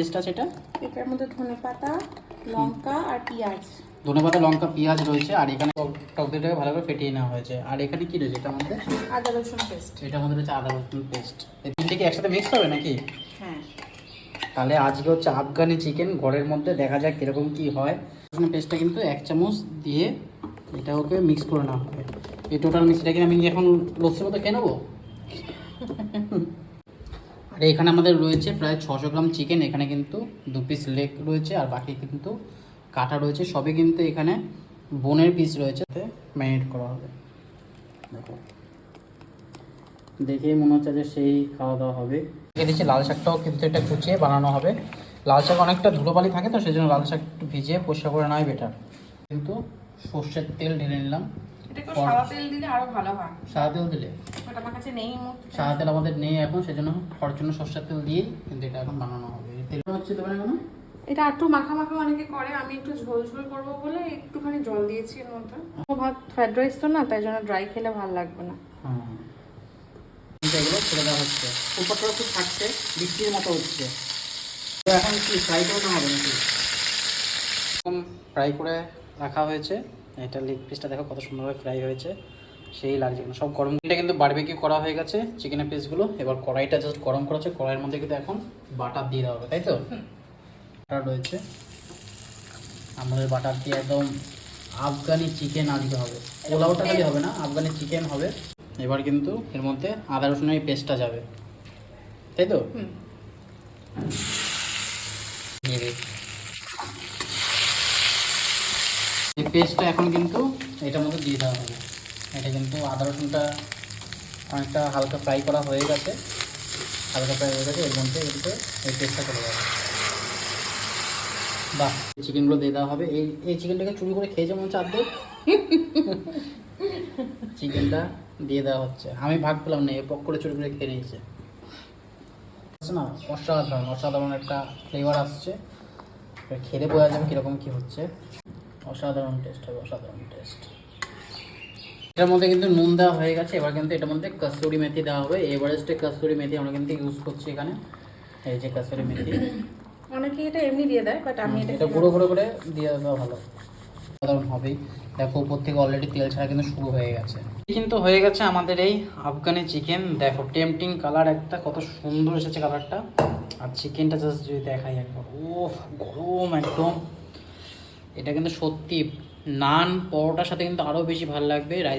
Paste আছে এটা, এটার মধ্যে ধনেপাতা, লঙ্কা আর পেঁয়াজ। ধনেপাতা, লঙ্কা, পেঁয়াজ রয়েছে। আর এখানে টক দইটাকে ভালো করে ফেটিয়ে নেওয়া হয়েছে। আর এখানে কি রয়েছে এটার মধ্যে? আদা রসুন পেস্ট। এটার মধ্যে রয়েছে আদা রসুন পেস্ট। এই তিনটে কি একসাথে মিক্স হবে নাকি? হ্যাঁ। তাহলে আজকে হচ্ছে আফগানি চিকেন, ঘরের মধ্যে দেখা যাক কীরকম কী হয়। রসুন পেস্টটা কিন্তু 1 চামচ দিয়ে এটা ওকে মিক্স করে নেওয়া হবে। এই টোটাল মিক্সটা কিনে আমি এখন লস্যির মতো খেয়ে নেবো। আর এখানে আমাদের রয়েছে প্রায় 600 গ্রাম চিকেন। এখানে কিন্তু 2 পিস লেগ রয়েছে আর বাকি কিন্তু কাটা রয়েছে। সবই কিন্তু এখানে বোনের পিস রয়েছে, ম্যারিনেট করা হবে। দেখো, দেখে মনে হচ্ছে যে সেই খাওয়া দাওয়া হবে। দিচ্ছি লাল শাকটাও কিন্তু এটা কুচিয়ে বানানো হবে। লাল শাক অনেকটা ধুলোবালি থাকে, তো সেই জন্য লাল শাক একটু ভিজিয়ে পরিষ্কার করে নেওয়াই বেটার। কিন্তু সর্ষের তেল ঢেলে নিলাম। এটা সাদা তেল দিলে আরো ভালো হয়। সাদা তেল দিলে? বাট আমার কাছে নেই। সাদা তেল আমাদের নেই এখন, সেজন্য ফরচুনের সর্ষের তেল দিয়ে কিন্তু এটা এখন বানানো হবে। তেল হচ্ছে দেবেন এখন? এটা একটু মাখা মাখা অনেকে করে, আমি একটু ঝোল ঝোল করবো বলে একটুখানি জল দিয়েছি এর মধ্যে। ভাত ফ্রাইড রাইস তো না, তাই জন্য ড্রাই খেলে ভালো লাগবে না। হ্যাঁ, এগুলো ছেড়ে দেওয়া হচ্ছে। উপরটা একটু থাকছে, বৃষ্টির মতো হচ্ছে। তো এখন কি ফ্রাই করে নেওয়া হবে নাকি? এরকম ফ্রাই করে রাখা হয়েছে। এটা লেগ পিসটা দেখো কত সুন্দরভাবে ফ্রাই হয়েছে, সেই লাগছে। সব গরম, এটা কিন্তু বারবিকিউ করা হয়ে গেছে চিকেনের পিসগুলো। এবার কড়াইটা জাস্ট গরম করা হচ্ছে। কড়াইয়ের মধ্যে কিন্তু এখন বাটার দিয়ে দেওয়া হবে, তাই তো? বাটার রয়েছে আমাদের, বাটার দিয়ে একদম আফগানি চিকেন আজকে হবে। পোলাওটা খালি হবে না, আফগানি চিকেন হবে। এবার কিন্তু এর মধ্যে আদা রসুনের পেস্টটা যাবে, তাই তো? এই পেস্টটা এখন কিন্তু এটার মধ্যে দিয়ে দেওয়া হবে। এটা কিন্তু আদা রসুনটা অনেকটা হালকা ফ্রাই করা হয়ে গেছে, হালকা ফ্রাই হয়ে গেছে। এর মধ্যে কিন্তু এই পেস্টটা চলে যাবে। বাহ, চিকেনগুলো দিয়ে দেওয়া হবে। এই চিকেনটাকে চুরি করে খেয়েছে মনে হচ্ছে আর্ধেক। চিকেনটা দিয়ে দেওয়া হচ্ছে, আমি ভাগ পেলাম না, এ পক করে চুরি করে খেয়ে নিয়েছে না। অসাধারণ অসাধারণ একটা ফ্লেভার আসছে, খেলে বোঝা যাবে কীরকম কী হচ্ছে। অসাধারণ টেস্ট হবে, অসাধারণ টেস্ট। এটার মধ্যে কিন্তু নুন দেওয়া হয়ে গেছে। এবার কিন্তু এটার মধ্যে কসুরি মেথি দেওয়া হবে। এভারেস্টের কসুরি মেথি আমরা কিন্তু ইউজ করছি এখানে। এই যে কসুরি মেথি, অনেকে এটা এমনি দিয়ে দেয়, বাট আমি এটা গুঁড়ো গুঁড়ো করে দিয়ে দেওয়া ভালো, সাধারণ হবেই। দেখো উপর থেকে অলরেডি তেল ছাড়া কিন্তু শুরু হয়ে গেছে। কিন্তু হয়ে গেছে আমাদের এই আফগানি চিকেন। দেখো টেম্পটিং কালার একটা, কত সুন্দর এসেছে কালারটা। আর চিকেনটা জাস্ট যদি দেখাই একবার, ওহ গরম একদম। এটা কিন্তু সত্যি নান পরোটার সাথে কিন্তু আরও বেশি ভালো লাগবে। রাইস